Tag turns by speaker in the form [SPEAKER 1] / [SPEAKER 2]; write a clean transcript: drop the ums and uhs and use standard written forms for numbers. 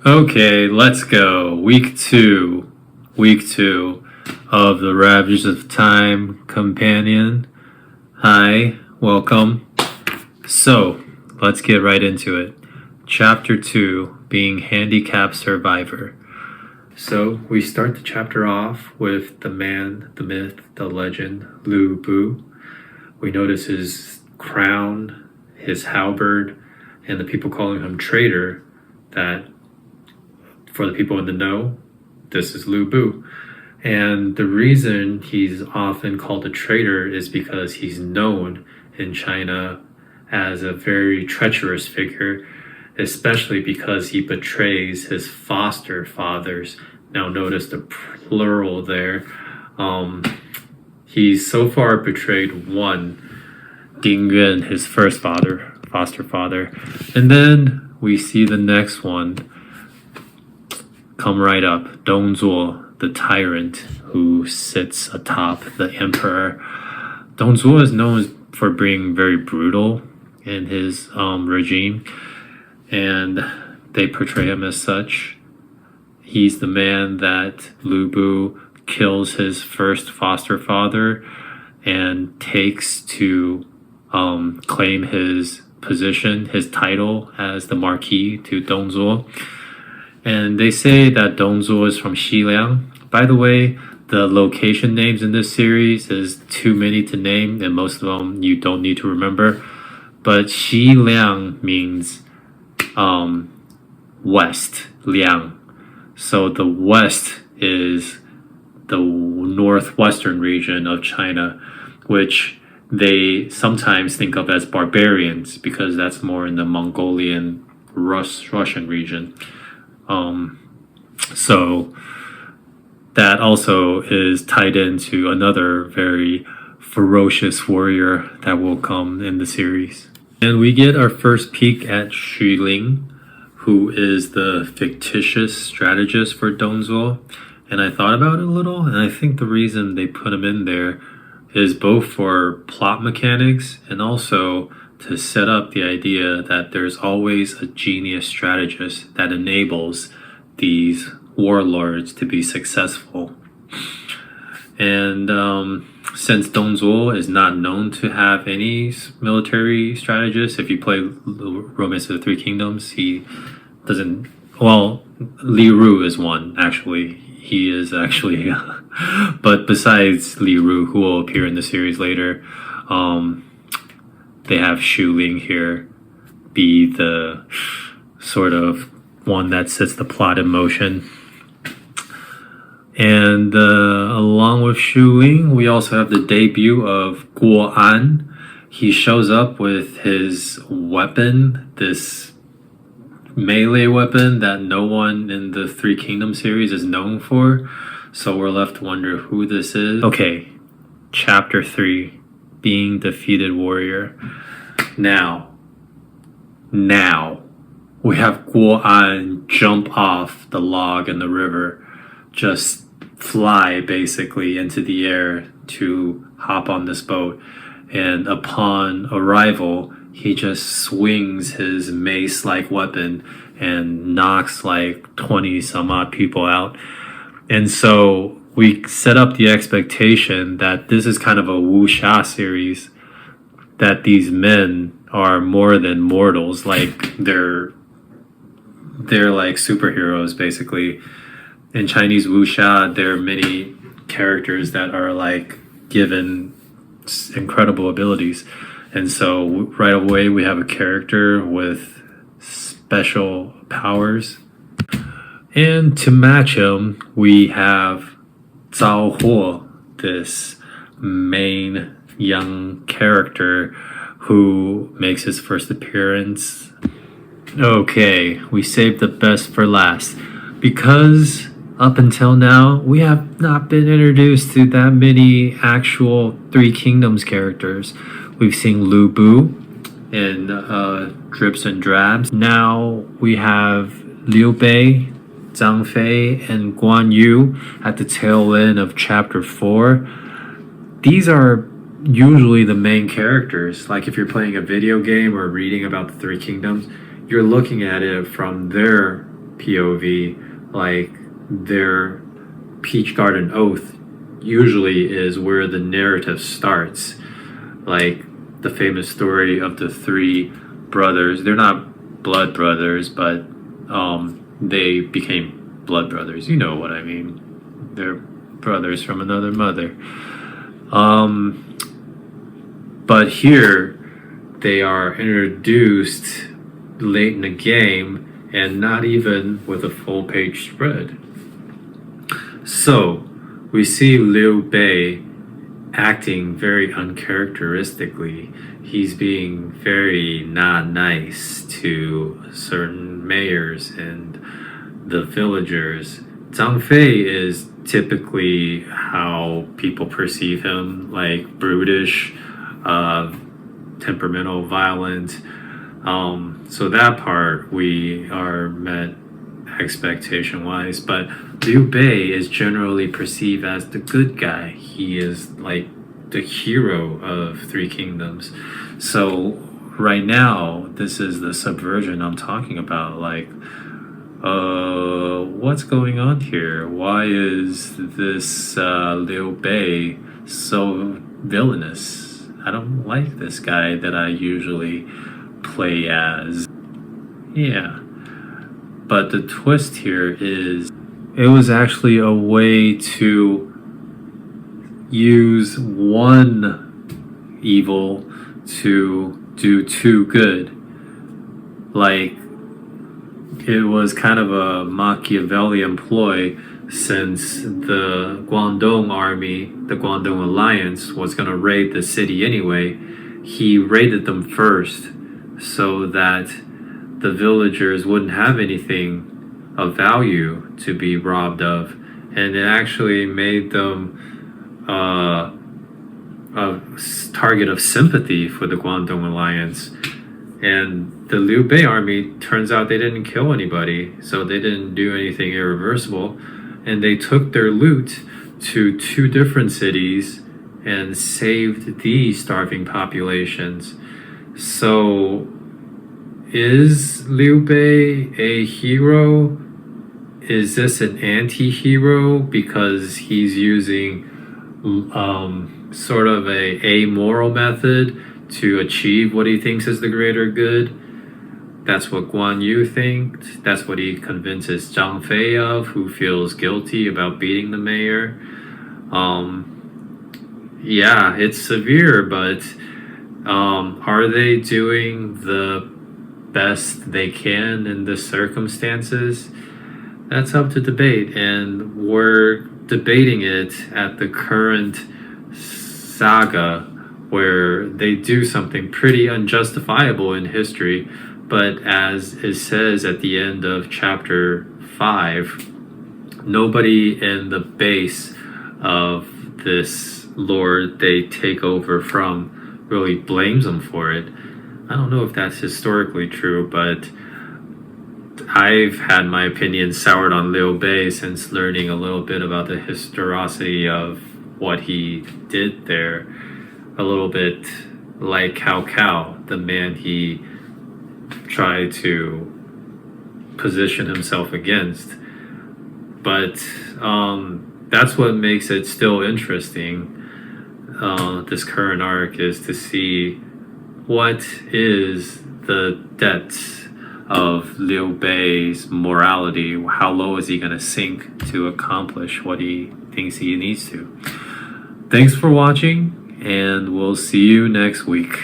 [SPEAKER 1] Okay, let's go. Week two. Week two of the Ravages of Time companion. Hi, welcome. So, let's get right into it. Chapter 2, being handicapped survivor. So, we start the chapter off with the man, the myth, the legend, Lu Bu. We notice his crown, his halberd, and the people calling him traitor. That for the people in the know, this is Lu Bu. And the reason he's often called a traitor is because he's known in China as a very treacherous figure, especially because he betrays his foster fathers. Now notice the plural there. He's so far betrayed one, Ding Yuan, his first foster father. And then we see the next one come right up, Dong Zuo, the tyrant who sits atop the emperor. Dong Zuo is known for being very brutal in his regime, and they portray him as such. He's the man that Lu Bu kills his first foster father and takes to claim his position, his title as the Marquis to Dong Zuo. And they say that Dong Zuo is from Xiliang. By the way, the location names in this series is too many to name, and most of them you don't need to remember. But Xiliang means west, Liang. So the west is the northwestern region of China, which they sometimes think of as barbarians because that's more in the Mongolian Russian region. So that also is tied into another very ferocious warrior that will come in the series. And we get our first peek at Xu Ling, who is the fictitious strategist for Dong Zuo. And I thought about it a little, and I think the reason they put him in there is both for plot mechanics and also to set up the idea that there's always a genius strategist that enables these warlords to be successful. And since Dong Zuo is not known to have any military strategists, if you play Romance of the Three Kingdoms, he doesn't. Well, Li Ru is one, actually. He is actually. But besides Li Ru, who will appear in the series later, they have Xu Ling here be the sort of one that sets the plot in motion. And along with Xu Ling, we also have the debut of Guo An. He shows up with his weapon, this melee weapon that no one in the Three Kingdoms series is known for. So we're left to wonder who this is. Okay, Chapter 3, being defeated warrior. Now, we have Guo An jump off the log in the river, just fly basically into the air to hop on this boat. And upon arrival, he just swings his mace-like weapon and knocks like 20 some odd people out. And so we set up the expectation that this is kind of a wuxia series, that these men are more than mortals, like they're like superheroes basically. In Chinese wuxia, there are many characters that are like given incredible abilities. And so right away we have a character with special powers. And to match him, we have Zhao Huo, this main young character who makes his first appearance. Okay, we saved the best for last because up until now, we have not been introduced to that many actual Three Kingdoms characters. We've seen Lu Bu in drips and drabs. Now we have Liu Bei, Zhang Fei, and Guan Yu at the tail end of Chapter 4. These are usually the main characters. Like if you're playing a video game or reading about the Three Kingdoms, you're looking at it from their POV. Like, their Peach Garden Oath usually is where the narrative starts. Like, the famous story of the three brothers. They're not blood brothers, but they became blood brothers. You know what I mean. They're brothers from another mother. But here, they are introduced late in the game and not even with a full page spread. So, we see Liu Bei acting very uncharacteristically. He's being very not nice to certain mayors and the villagers. Zhang Fei is typically how people perceive him, like brutish, temperamental, violent. So that part we are met expectation-wise, but Liu Bei is generally perceived as the good guy. He is like the hero of Three Kingdoms. So right now, this is the subversion I'm talking about. Like, what's going on here? Why is this Liu Bei so villainous? I don't like this guy that I usually play as. Yeah. But the twist here is it was actually a way to use one evil to do two good. Like, it was kind of a Machiavellian ploy, since the Guangdong army, the Guangdong alliance, was going to raid the city anyway. He raided them first so that the villagers wouldn't have anything of value to be robbed of, and it actually made them a target of sympathy for the Guangdong alliance. And the Liu Bei army, turns out they didn't kill anybody, so they didn't do anything irreversible, and they took their loot to two different cities and saved these starving populations. So, is Liu Bei a hero? Is this an anti-hero because he's using sort of a amoral method to achieve what he thinks is the greater good? That's what Guan Yu thinks. That's what he convinces Zhang Fei of, who feels guilty about beating the mayor. Yeah, it's severe, but are they doing the best they can in the circumstances? That's up to debate, and we're debating it at the current saga, where they do something pretty unjustifiable in history, but as it says at the end of chapter 5, nobody in the base of this lord they take over from really blames them for it. I don't know if that's historically true, but I've had my opinion soured on Liu Bei since learning a little bit about the historicity of what he did there. A little bit like Cao Cao, the man he tried to position himself against. But that's what makes it still interesting. This current arc is to see what is the depth of Liu Bei's morality. How low is he going to sink to accomplish what he thinks he needs to? Thanks for watching, and we'll see you next week.